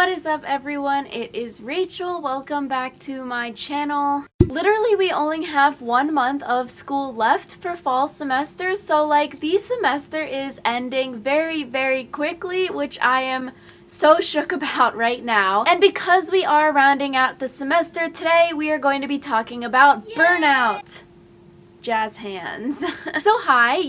What is up, everyone? It is Rachel. Welcome back to my channel. Literally, we only have 1 month of school left for fall semester, so like the semester is ending very quickly, which I am so shook about right now. And because we are rounding out the semester, today we are going to be talking about burnout. Jazz hands. So hi,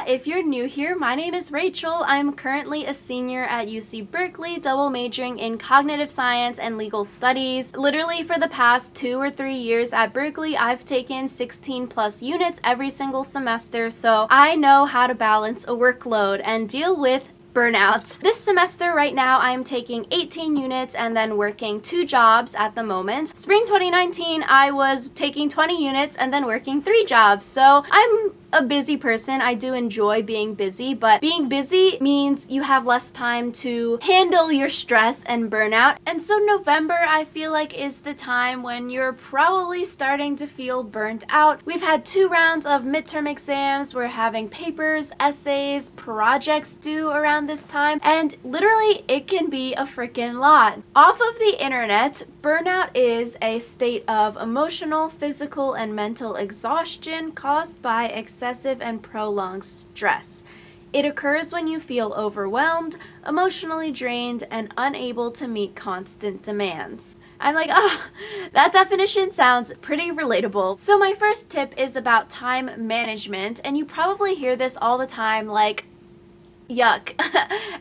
if you're new here, my name is Rachel. I'm currently a senior at UC Berkeley, double majoring in cognitive science and legal studies. Literally for the past 2 or 3 years at Berkeley, I've taken 16 plus units every single semester, so I know how to balance a workload and deal with burnout. This semester right now I'm taking 18 units and then working 2 jobs at the moment. Spring 2019 I was taking 20 units and then working 3 jobs. So I'm a busy person. I do enjoy being busy, but being busy means you have less time to handle your stress and burnout. And so November, I feel like, is the time when you're probably starting to feel burnt out. We've had 2 rounds of midterm exams. We're having papers, essays, projects due around this time, and literally it can be a freaking lot. Off of the internet, burnout is a state of emotional, physical, and mental exhaustion caused by excessive and prolonged stress. It occurs when you feel overwhelmed, emotionally drained, and unable to meet constant demands. I'm like, oh, that definition sounds pretty relatable. So my first tip is about time management, and you probably hear this all the time, like, yuck.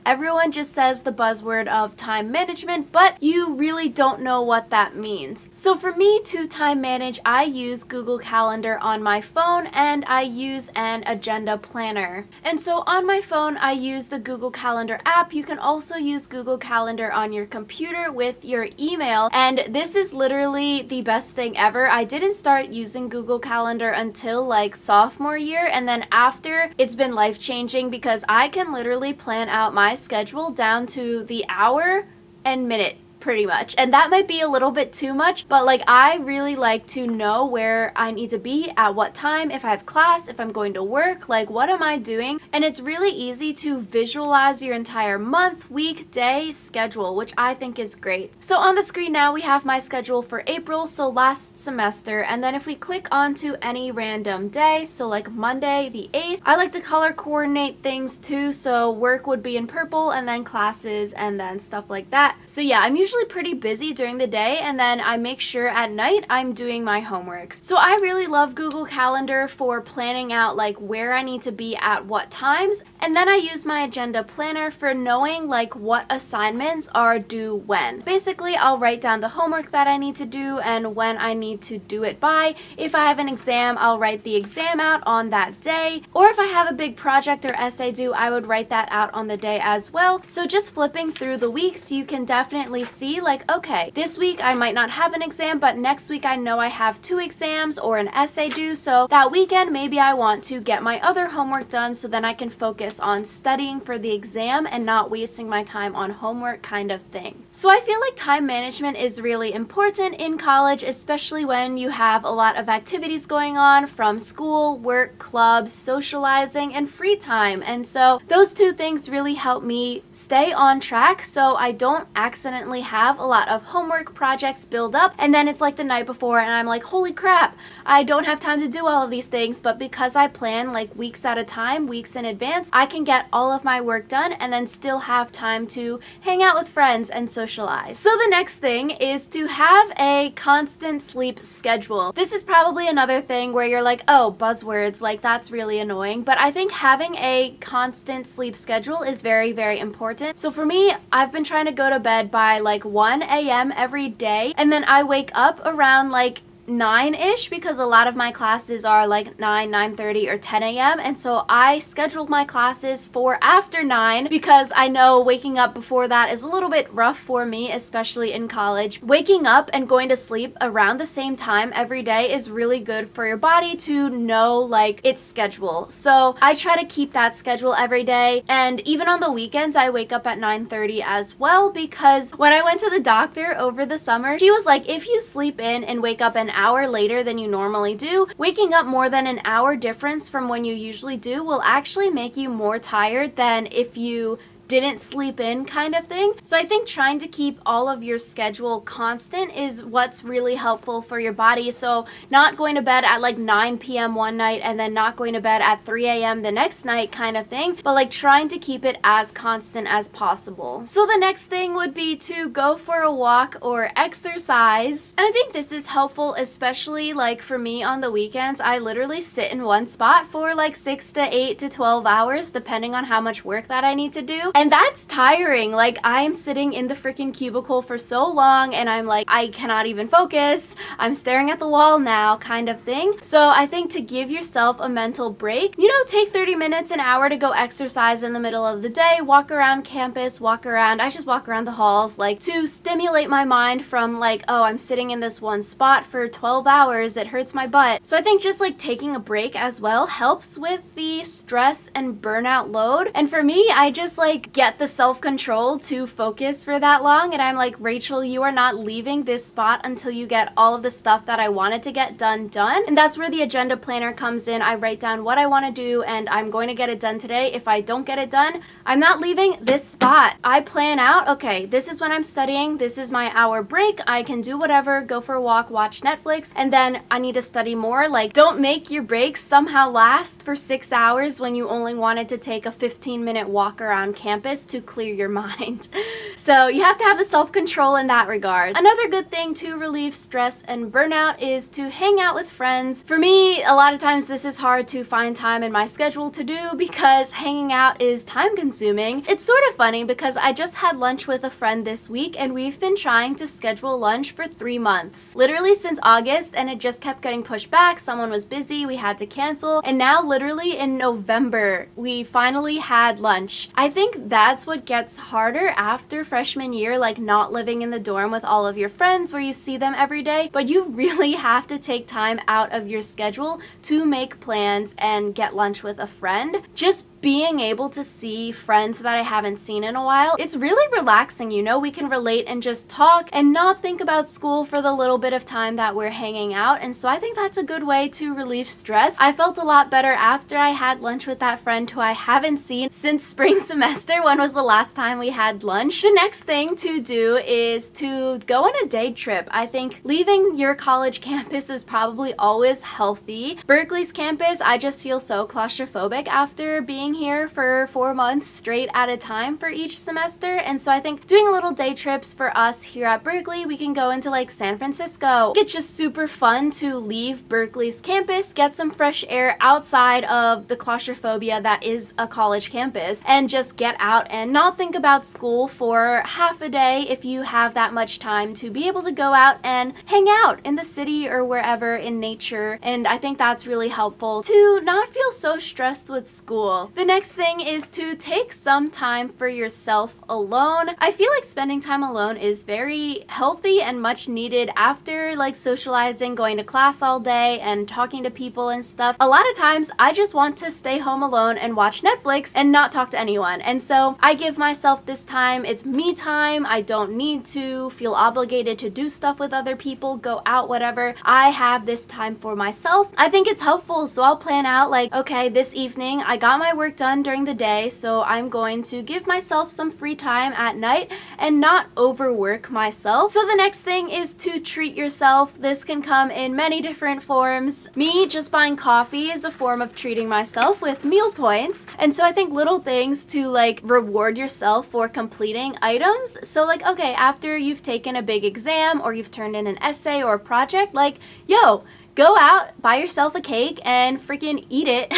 Everyone just says the buzzword of time management, but you really don't know what that means. So for me to time manage, I use Google Calendar on my phone and I use an agenda planner. And so on my phone, I use the Google Calendar app. You can also use Google Calendar on your computer with your email. And this is literally the best thing ever. I didn't start using Google Calendar until like sophomore year. And then after, it's been life-changing because I can literally plan out my schedule down to the hour and minute, pretty much. And that might be a little bit too much, but like I really like to know where I need to be at what time, if I have class, if I'm going to work, like what am I doing? And it's really easy to visualize your entire month, week, day schedule, which I think is great. So on the screen now we have my schedule for April, so last semester, and then if we click onto any random day, so like Monday the 8th, I like to color coordinate things too, so work would be in purple and then classes and then stuff like that. So yeah, I'm usually pretty busy during the day, and then I make sure at night I'm doing my homeworks. So I really love Google Calendar for planning out like where I need to be at what times, and then I use my agenda planner for knowing like what assignments are due when. Basically, I'll write down the homework that I need to do and when I need to do it by. If I have an exam, I'll write the exam out on that day, or if I have a big project or essay due, I would write that out on the day as well. So just flipping through the weeks, you can definitely see like, okay, this week I might not have an exam, but next week I know I have 2 exams or an essay due, so that weekend maybe I want to get my other homework done so then I can focus on studying for the exam and not wasting my time on homework kind of thing. So I feel like time management is really important in college, especially when you have a lot of activities going on from school, work, clubs, socializing, and free time. And so those 2 things really help me stay on track so I don't accidentally have a lot of homework projects build up and then it's like the night before and I'm like, holy crap, I don't have time to do all of these things. But because I plan like weeks at a time, weeks in advance, I can get all of my work done and then still have time to hang out with friends and socialize. So the next thing is to have a constant sleep schedule. This is probably another thing where you're like, oh, buzzwords, like that's really annoying, but I think having a constant sleep schedule is very important. So for me, I've been trying to go to bed by like 1 a.m. every day, and then I wake up around like 9-ish because a lot of my classes are like 9:30 or 10 a.m. and so I scheduled my classes for after 9 because I know waking up before that is a little bit rough for me, especially in college. Waking up and going to sleep around the same time every day is really good for your body to know like its schedule. So I try to keep that schedule every day, and even on the weekends I wake up at 9:30 as well, because when I went to the doctor over the summer, she was like, if you sleep in and wake up an hour later than you normally do, waking up more than an hour difference from when you usually do will actually make you more tired than if you didn't sleep in kind of thing. So I think trying to keep all of your schedule constant is what's really helpful for your body. So not going to bed at like 9 p.m. one night and then not going to bed at 3 a.m. the next night kind of thing, but like trying to keep it as constant as possible. So the next thing would be to go for a walk or exercise. And I think this is helpful, especially like for me on the weekends. I literally sit in one spot for like 6 to 8 to 12 hours, depending on how much work that I need to do. And that's tiring. Like I'm sitting in the freaking cubicle for so long and I'm like, I cannot even focus. I'm staring at the wall now kind of thing. So I think to give yourself a mental break, take 30 minutes, an hour to go exercise in the middle of the day, walk around campus, I just walk around the halls, like to stimulate my mind from like, oh, I'm sitting in this one spot for 12 hours, it hurts my butt. So I think just like taking a break as well helps with the stress and burnout load. And for me, I just like get the self-control to focus for that long. And I'm like, Rachel, you are not leaving this spot until you get all of the stuff that I wanted to get done. And that's where the agenda planner comes in. I write down what I want to do and I'm going to get it done today. If I don't get it done, I'm not leaving this spot. I plan out, okay, this is when I'm studying. This is my hour break. I can do whatever, go for a walk, watch Netflix, and then I need to study more. Like, don't make your breaks somehow last for 6 hours when you only wanted to take a 15-minute walk around campus to clear your mind. So you have to have the self-control in that regard. Another good thing to relieve stress and burnout is to hang out with friends. For me, a lot of times this is hard to find time in my schedule to do because hanging out is time consuming. It's sort of funny because I just had lunch with a friend this week and we've been trying to schedule lunch for 3 months. Literally since August, and it just kept getting pushed back. Someone was busy, we had to cancel, and now literally in November, we finally had lunch. I think that's what gets harder after freshman year, like not living in the dorm with all of your friends where you see them every day, but you really have to take time out of your schedule to make plans and get lunch with a friend. Just being able to see friends that I haven't seen in a while, it's really relaxing, we can relate and just talk and not think about school for the little bit of time that we're hanging out. And so I think that's a good way to relieve stress. I felt a lot better after I had lunch with that friend who I haven't seen since spring semester. When was the last time we had lunch? The next thing to do is to go on a day trip. I think leaving your college campus is probably always healthy. Berkeley's campus, I just feel so claustrophobic after being here for 4 months straight at a time for each semester. And so I think doing little day trips for us here at Berkeley, we can go into like San Francisco. It's just super fun to leave Berkeley's campus, get some fresh air outside of the claustrophobia that is a college campus, and just get out and not think about school for half a day if you have that much time to be able to go out and hang out in the city or wherever in nature. And I think that's really helpful to not feel so stressed with school. The next thing is to take some time for yourself alone. I feel like spending time alone is very healthy and much needed after like socializing, going to class all day and talking to people and stuff. A lot of times I just want to stay home alone and watch Netflix and not talk to anyone. And so I give myself this time. It's me time. I don't need to feel obligated to do stuff with other people, go out, whatever. I have this time for myself. I think it's helpful. So I'll plan out like, okay, this evening I got my work done during the day, so I'm going to give myself some free time at night and not overwork myself. So the next thing is to treat yourself. This can come in many different forms. Me just buying coffee is a form of treating myself with meal points. And so I think little things to like reward yourself for completing items. So like, okay, after you've taken a big exam or you've turned in an essay or a project, like, yo, go out, buy yourself a cake and freaking eat it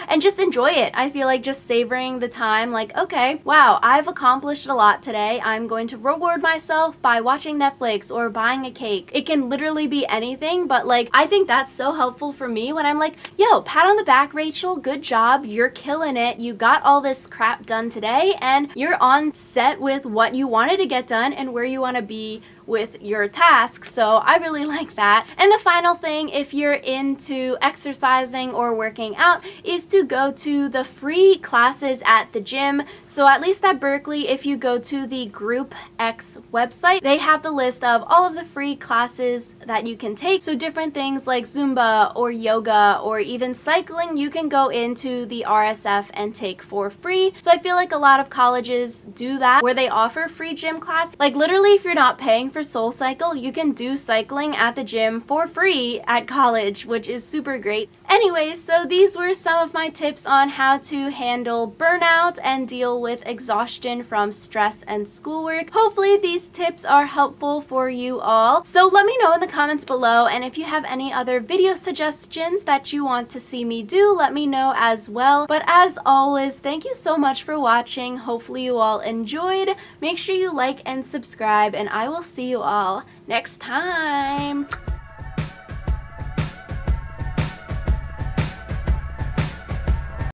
and just enjoy it. I feel like just savoring the time, like, okay, wow, I've accomplished a lot today. I'm going to reward myself by watching Netflix or buying a cake. It can literally be anything, but like, I think that's so helpful for me when I'm like, yo, pat on the back, Rachel, good job. You're killing it. You got all this crap done today and you're on set with what you wanted to get done and where you want to be with your tasks. So I really like that. And the final thing, if you're into exercising or working out, is to go to the free classes at the gym. So at least at Berkeley, if you go to the Group X website, they have the list of all of the free classes that you can take. So different things like Zumba or yoga or even cycling, you can go into the RSF and take for free. So I feel like a lot of colleges do that, where they offer free gym class. Like literally, if you're not paying for SoulCycle, you can do cycling at the gym for free at college, which is super great. Anyways, so these were some of my tips on how to handle burnout and deal with exhaustion from stress and schoolwork. Hopefully these tips are helpful for you all. So let me know in the comments below, and if you have any other video suggestions that you want to see me do, let me know as well. But as always, thank you so much for watching. Hopefully you all enjoyed. Make sure you like and subscribe, and I will see you all next time.